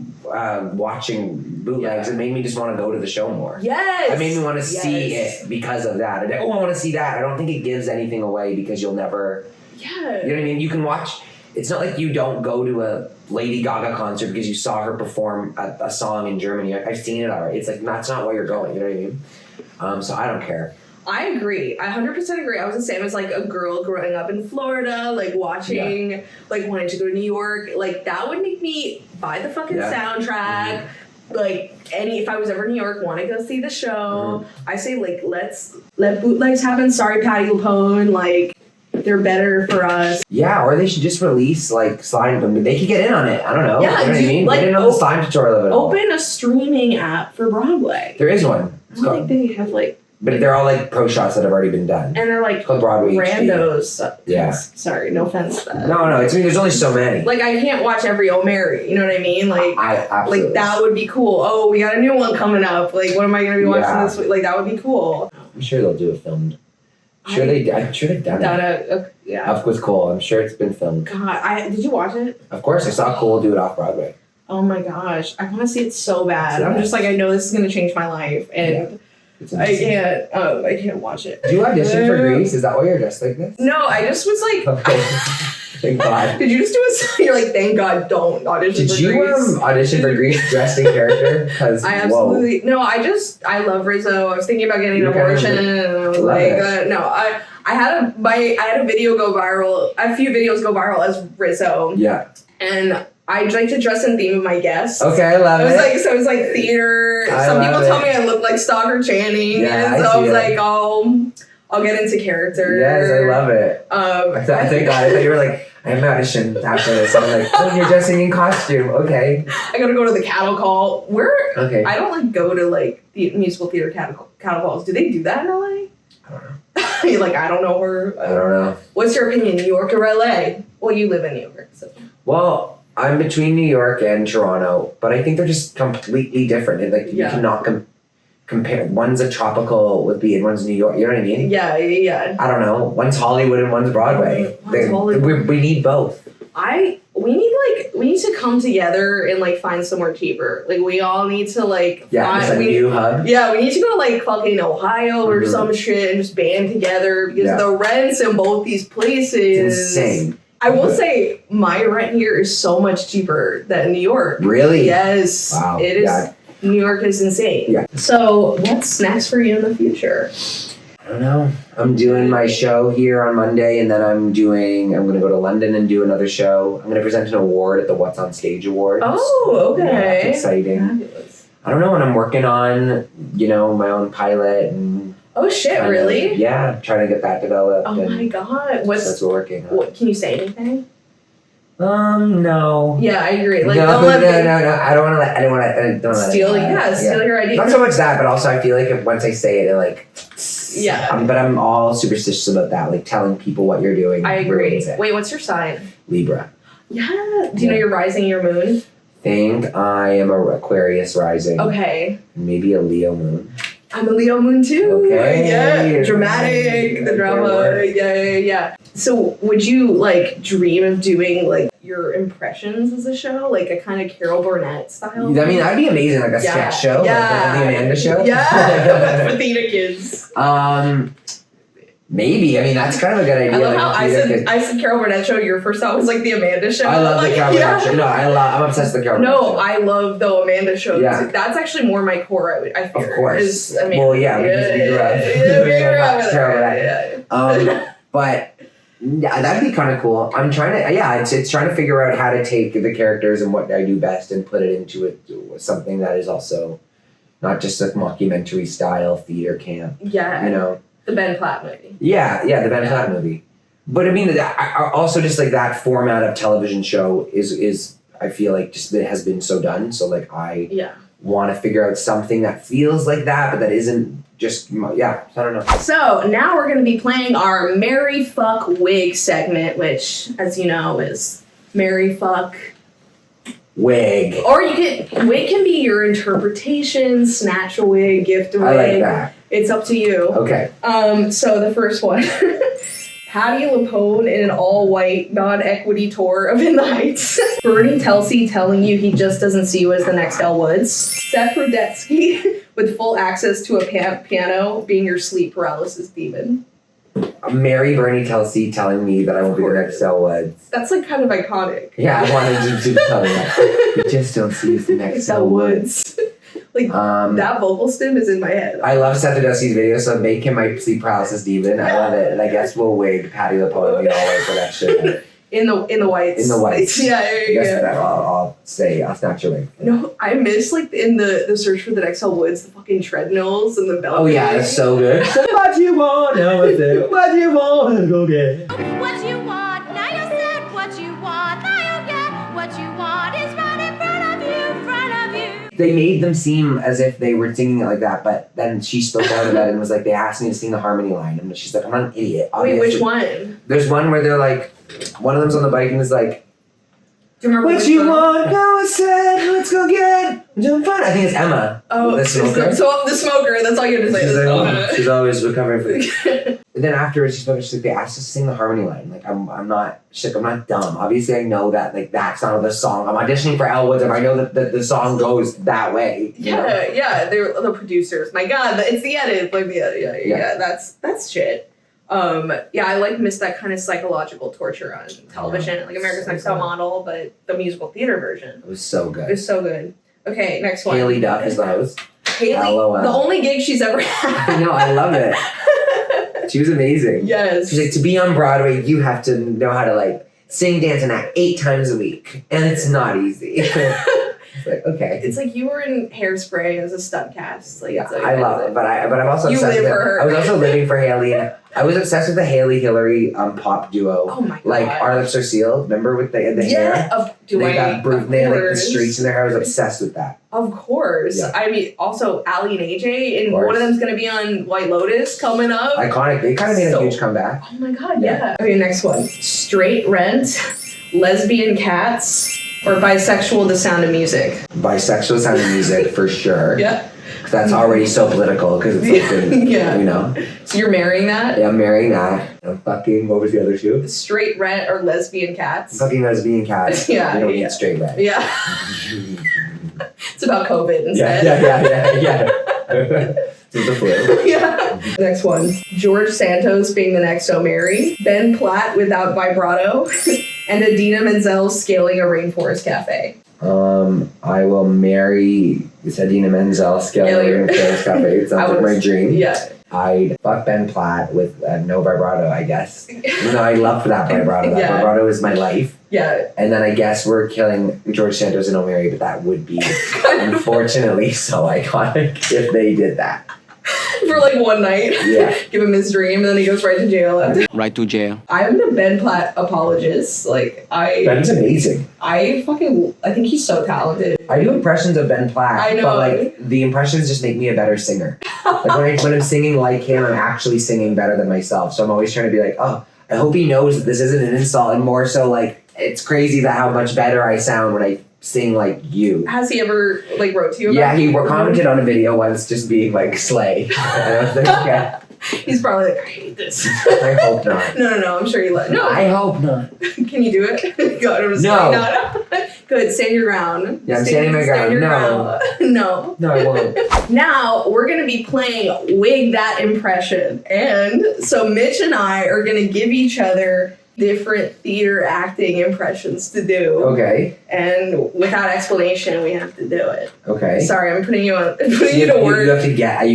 F: watching bootlegs, it made me just want to go to the show more.
E: Yes!
F: It made me want to see it because of that. I want to see that. I don't think it gives anything away because you'll never...
E: Yeah.
F: You know what I mean? You can watch... it's not like you don't go to a Lady Gaga concert because you saw her perform a song in Germany. I've seen it already. It's like, that's not why you're going, you know what I mean? So I don't care.
E: I agree. I 100% agree. I was the same as like a girl growing up in Florida, like watching, like wanting to go to New York. Like that would make me buy the fucking soundtrack. Like if I was ever in New York, want to go see the show. I say like, let bootlegs happen. Sorry, Patti LuPone. Like they're better for us.
F: Yeah, or they should just release like slime. They could get in on it. I don't know.
E: Yeah,
F: you know what I mean?
E: like,
F: they didn't know the slime tutorial of it.
E: Open a streaming app for Broadway.
F: There is one.
E: I don't think they have like.
F: But they're all like pro shots that have already been done.
E: And they're like
F: it's called Broadway
E: randos.
F: HD. Yeah.
E: Sorry, no offense to that.
F: No, it's there's only so many.
E: Like I can't watch every Oh Mary, you know what I mean? Like
F: absolutely.
E: Like that would be cool. Oh, we got a new one coming up. Like what am I gonna be watching this week? Like that would be cool.
F: I'm sure they'll do a filmed. I'm sure they've done it.
E: Yeah.
F: With Cole. I'm sure it's been filmed.
E: God, did you watch it?
F: Of course, I saw Cole do it off Broadway.
E: Oh my gosh. I wanna see it so bad. I'm just like, I know this is gonna change my life and I can't watch it.
F: Did you audition for Grease? Is that why you're dressed like this?
E: No, I just was like
F: thank God.
E: Did you just do a you're like, thank God, don't audition for Grease.
F: Did you audition for Grease dressed in character?
E: I absolutely no, I love Rizzo. I was thinking about getting an abortion and I was like I had a video go viral, a few videos go viral as Rizzo.
F: Yeah.
E: And I'd like to dress in theme of my guests.
F: Okay, I love it.
E: It was like theater. Some people tell me I look like Stockard Channing.
F: Yeah,
E: and so I was like, I'll get into character.
F: Yes, I love it. Thank God. I thought you were like, I have an audition after this. I'm like, oh, you're dressing in costume. Okay.
E: I gotta go to the cattle call. I don't like go to like the musical theater cattle calls. Do they do that in LA?
F: I don't know.
E: You're like, I don't know her.
F: I don't know.
E: What's your opinion, New York or LA? Well, you live in New York, so.
F: Well, I'm between New York and Toronto, but I think they're just completely different. You cannot compare. One's a tropical would be and one's New York. You know what I mean?
E: Yeah.
F: I don't know. One's Hollywood and one's Broadway. We need both.
E: We need to come together and like find somewhere cheaper. Like we all need to like
F: find a new hub.
E: Yeah, we need to go to like fucking Ohio or some shit and just band together because the rents in both these places
F: it's insane.
E: I will say my rent here is so much cheaper than New York.
F: Really?
E: Yes.
F: Wow.
E: It is. Yeah. New York is insane.
F: Yeah.
E: So what's next for you in the future?
F: I don't know. I'm doing my show here on Monday, and then I'm going to go to London and do another show. I'm going to present an award at the What's on Stage Awards.
E: Oh, okay.
F: Yeah, that's exciting.
E: Fabulous.
F: I don't know, and I'm working on, my own pilot and...
E: Oh shit, really?
F: Yeah, trying to get that developed.
E: Oh my God.
F: That's what we're working on.
E: Can you say anything?
F: No.
E: Yeah, I agree. Like,
F: no. I don't want to let anyone
E: steal your idea.
F: Not so much that, but also I feel like once I say it, like...
E: Yeah.
F: But I'm all superstitious about that, like telling people what you're doing.
E: I agree. Wait, what's your sign?
F: Libra.
E: Yeah. Do you know your rising, your moon?
F: Think I am a Aquarius rising.
E: Okay.
F: Maybe a Leo moon.
E: I'm a Leo moon too.
F: Okay.
E: Yeah. Dramatic. The drama. Yeah. So would you like dream of doing like your impressions as a show? Like a kind of Carol Burnett style?
F: I mean, that'd be amazing, like a sketch show.
E: Yeah.
F: Like the Amanda show.
E: Yeah. For theater kids.
F: Maybe. I mean, that's kind of a good idea.
E: I love how I said Carol Burnett show. Your first thought was like the Amanda show.
F: I love the Carol Burnett show. No, I'm obsessed with the Carol Burnett show.
E: No, I love the Amanda show.
F: Yeah.
E: That's actually more my core, I fear.
F: Of course.
E: Because we
F: grew up.
E: Carol Burnett.
F: But yeah, that'd be kind of cool. I'm trying to, it's trying to figure out how to take the characters and what I do best and put it into something that is also not just a mockumentary style theater camp.
E: Yeah. The Ben Platt movie.
F: Yeah, the Ben Platt movie. But I mean, also just like that format of television show is I feel like just it has been so done. So like I want to figure out something that feels like that, but that isn't just I don't know.
E: So now we're going to be playing our Marry Fuck Wig segment, which, as you know, is Marry Fuck
F: Wig.
E: Or wig can be your interpretation, snatch a wig, gift a wig.
F: I like that.
E: It's up to you.
F: Okay.
E: So the first one. Patti LuPone in an all-white, non-equity tour of In the Heights. Bernie Telsey telling you he just doesn't see you as the next Elle Woods. Seth Rudetsky with full access to a piano being your sleep paralysis demon.
F: Mary Bernie Kelsey telling me that I won't be the next Elle Woods.
E: That's like kind of iconic.
F: Yeah, I wanted to tell me that. You just don't see us the next Elle Woods.
E: Like, that vocal stim is in my head.
F: I love Seth Dusty's video, so make him my sleep paralysis demon. I love it. And I guess we'll wig Patty the Poet and all for that shit.
E: In the whites.
F: In the whites.
E: Yeah,
F: I'll say, I'll snatch your wig.
E: No, I miss, like, in the search for the next Elle Woods, the fucking treadmills and the balcony.
F: Oh, yeah, it's so good. What you want, now it's it. What you want, go get.
I: What you want, now you said what you want, now you get what you want is right in front of you.
F: They made them seem as if they were singing it like that, but then she spoke out of that and was like, they asked me to sing the harmony line. And she's like, I'm not an idiot.
E: Wait, which one?
F: There's one where they're like, one of them's on the bike and is like,
E: do you remember
F: what you want, go instead, let's go get jump fun. I think it's Emma.
E: Oh,
F: the smoker.
E: So the smoker, that's all you have to say.
F: She's always recovering from And then afterwards, she's like, they asked us to sing the harmony line. Like, I'm not dumb. Obviously, I know that, like, that's not the song. I'm auditioning for Elle Woods, and I know that the song goes that way.
E: Yeah, they're the producers. My God, it's the edit. Like, yeah, that's shit. I like miss that kind of psychological torture on television, like America's Next Top Model, but the musical theater version.
F: It was so good.
E: It was so good. Okay, next one.
F: Haley Duff is the host.
E: Haley,
F: LOL.
E: the only gig she's ever had.
F: I know, I love it. She was amazing.
E: Yes.
F: She's like, to be on Broadway, you have to know how to, like, sing, dance, and act 8 times a week. And it's not easy. It's like, okay.
E: It's like you were in Hairspray as a stunt cast. Like,
F: yeah, I love it. But I'm also
E: you
F: obsessed
E: live
F: with
E: for her.
F: I was also living for Haley, and I was obsessed with the Haley Hillary pop duo.
E: Oh my God.
F: Like, Our Lips Are Sealed. Remember with the hair?
E: They had like
F: the streaks in their hair. I was obsessed with that.
E: Of course. Yeah. I mean, also Ali and AJ, and one of them's going to be on White Lotus coming up.
F: Iconic. They kind of made a huge comeback.
E: Oh my God, yeah. Okay, next one. Straight Rent, Lesbian Cats, or Bisexual The Sound of Music?
F: Bisexual Sound of Music, for sure.
E: Yeah.
F: That's already so political, because it's like, you know.
E: So you're marrying that?
F: Yeah, I'm marrying that. I'm fucking, what was the other two?
E: Straight Rent or Lesbian Cats?
F: Fucking Lesbian Cats.
E: Yeah.
F: I don't need straight rent.
E: Yeah. It's about COVID instead.
F: Yeah. It's the flu.
E: Yeah. Next one. George Santos being the next O'Mary. Ben Platt without vibrato. And Idina Menzel scaling a rainforest cafe.
F: I will marry Idina Menzel scaling a rainforest cafe. It sounds like my dream.
E: Yeah.
F: I'd fuck Ben Platt with no vibrato, I guess. No, I love that vibrato. That vibrato is my life.
E: Yeah.
F: And then I guess we're killing George Santos and O'Mary, but that would be unfortunately so iconic if they did that.
E: For like one night.
F: Yeah.
E: Give him his dream and then he goes right to jail.
H: Right to jail.
E: I'm the Ben Platt apologist. Like,
F: Ben's amazing.
E: I think he's so talented.
F: I do impressions of Ben Platt.
E: I know.
F: But like the impressions just make me a better singer. Like when I'm singing like him, I'm actually singing better than myself. So I'm always trying to be like, oh, I hope he knows that this isn't an insult, and more so like it's crazy that how much better I sound when I sing like you.
E: Has he ever like wrote to you about
F: Yeah, he commented on a video once just being like slay. And I was like, okay.
E: He's probably like, I hate this.
F: I hope not.
E: No, I'm sure you let. No,
F: I hope not.
E: Can you do it? God, I'm just
F: no.
E: Good, stand your ground.
F: Yeah, I'm standing my ground.
E: No,
F: I won't.
E: Now we're gonna be playing Wig That Impression, and so Mitch and I are gonna give each other different theater acting impressions to do.
F: Okay.
E: And without explanation, we have to do it.
F: Okay.
E: Sorry, I'm putting you on. Putting you to work.
F: You have to get.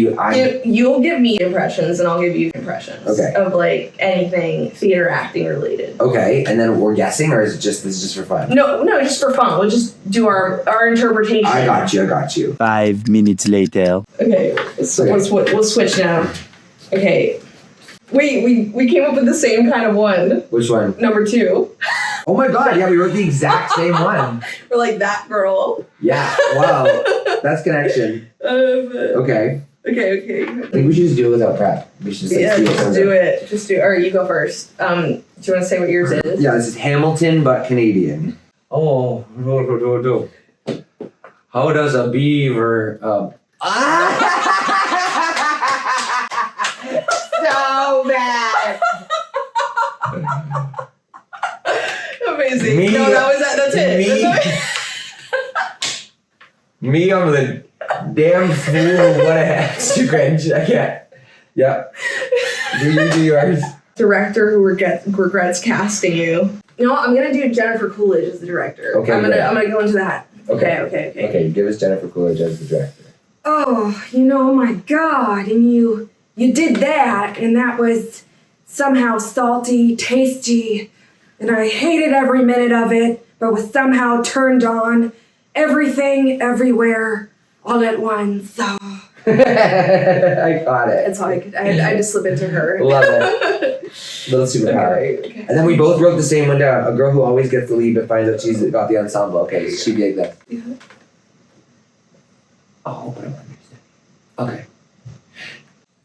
E: You'll give me impressions, and I'll give you impressions.
F: Okay.
E: Of like anything theater acting related.
F: Okay, and then we're guessing, or is it just this is just for fun?
E: No, just for fun. We'll just do our interpretation.
F: I got you.
H: 5 minutes later.
E: Okay, so we'll switch now. Okay. Wait, we came up with the same kind of one.
F: Which one?
E: Number 2.
F: Oh my God, yeah, we wrote the exact same one.
E: We're like that girl.
F: Yeah, wow. That's connection. Okay.
E: Okay.
F: I think we should just do it without prep. We should just
E: do it. Just do it. Alright, you go first. Do you want to say what yours is?
F: Yeah, this is Hamilton but Canadian. Oh, do. How does a beaver so bad.
E: Amazing. That's it.
F: Me, I'm the damn fool. What a heck. Too cringe. I can't. Yep. Do yours.
E: director who regrets casting you. You know what? I'm gonna do Jennifer Coolidge as the director.
F: Okay,
E: I'm gonna go into that. Okay.
F: Okay, give us Jennifer Coolidge as the director.
E: Oh, my God, and you did that, and that was somehow salty, tasty, and I hated every minute of it, but was somehow turned on. Everything, everywhere, all at once. So.
F: I got it.
E: That's all I could. I had to slip into her.
F: Love it. Little superpower.
E: Okay.
F: And then we both wrote the same one down. A girl who always gets the lead but finds out she's got the ensemble. Okay, so she'd be like that.
E: Yeah.
F: Oh, but I'm understanding. Okay.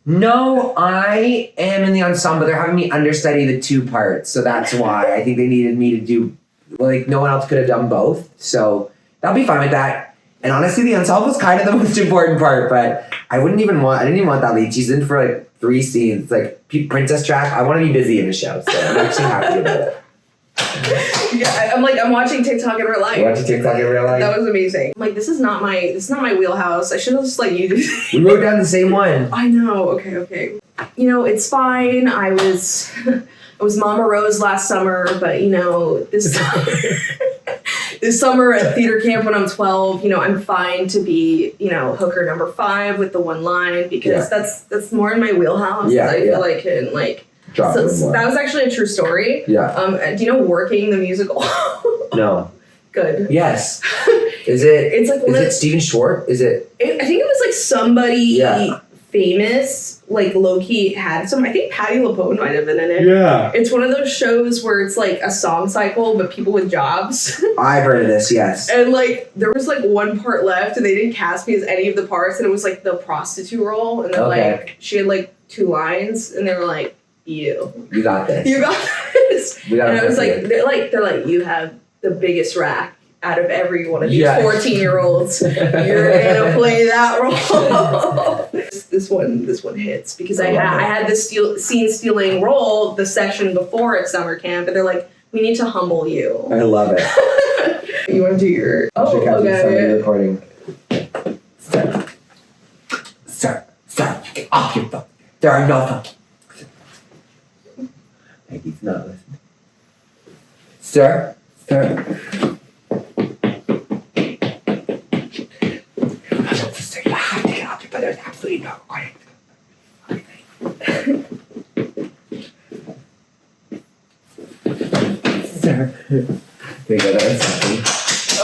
F: No, I am in the ensemble. They're having me understudy the 2 parts, so that's why. I think they needed me to do, no one else could have done both, so I'll be fine with that. And honestly, the ensemble is kind of the most important part, but I didn't even want that lead. She's in for 3 scenes, princess track. I want to be busy in the show, so I'm actually happy about it.
E: Yeah, I'm watching TikTok in real life.
F: You watching TikTok in real life?
E: That was amazing. This is not my wheelhouse. I should have just let you do this.
F: We wrote down the same one.
E: I know. Okay. It's fine. I was Mama Rose last summer, but this this summer at theater camp when I'm 12, I'm fine to be, hooker number 5 with the 1 line because that's more in my wheelhouse.
F: Yeah,
E: I feel like I can so that was actually a true story.
F: Yeah.
E: Do you know Working the musical?
F: No.
E: Good.
F: Yes. Is it?
E: It's
F: is it Steven Schwartz? Is it?
E: I think it was somebody famous, low key had some. I think Patti LuPone might have been in it.
F: Yeah.
E: It's one of those shows where it's a song cycle, but people with jobs.
F: I've heard of this. Yes.
E: And there was 1 part left, and they didn't cast me as any of the parts, and it was the prostitute role, and then she had 2 lines, and they were like, You got this. You got this. And I was they're like, you have the biggest rack out of every one of these 14-year-olds. You're gonna play that role. This one hits because I had this scene stealing role the session before at summer camp, and they're like, we need to humble you.
F: I love it.
E: You want to do your
F: recording. Sir, get off your phone. There are no phones. He's not listening. Sir. You have to get off your phone. There's absolutely no recording. Sir.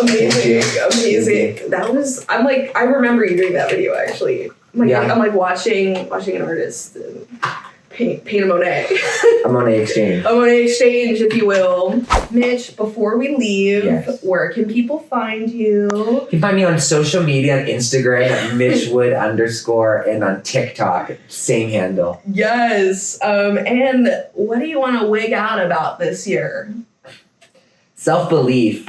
E: Amazing. That was. I remember you doing that video actually. I'm watching an artist. Paint a Monet.
F: A Monet exchange.
E: A Monet exchange, if you will. Mitch, before we leave, where can people find you?
F: You can find me on social media, on Instagram at MitchWood_, and on TikTok, same handle.
E: Yes. And what do you want to wig out about this year?
F: Self-belief.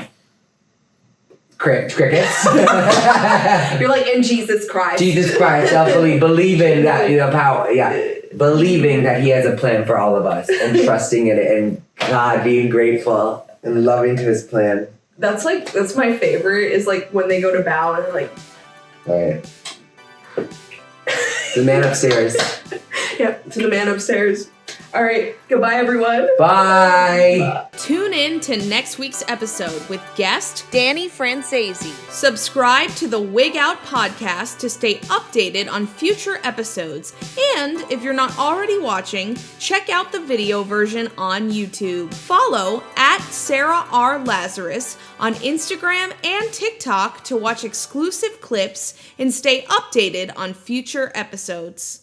F: Crickets.
E: You're in Jesus Christ.
F: Jesus Christ, self-belief. Believing that, power. Yeah. Believing that he has a plan for all of us and trusting in it and God being grateful and loving to his plan.
E: That's my favorite is when they go to bow and they're
F: all right. The man upstairs.
E: Yep, to the man upstairs. All right, goodbye everyone.
F: Bye.
B: Tune in to next week's episode with guest
A: Danny Franzese.
B: Subscribe to the Wig Out podcast to stay updated on future episodes. And if you're not already watching, check out the video version on YouTube. Follow @Sarah R. Lazarus on Instagram and TikTok to watch exclusive clips and stay updated on future episodes.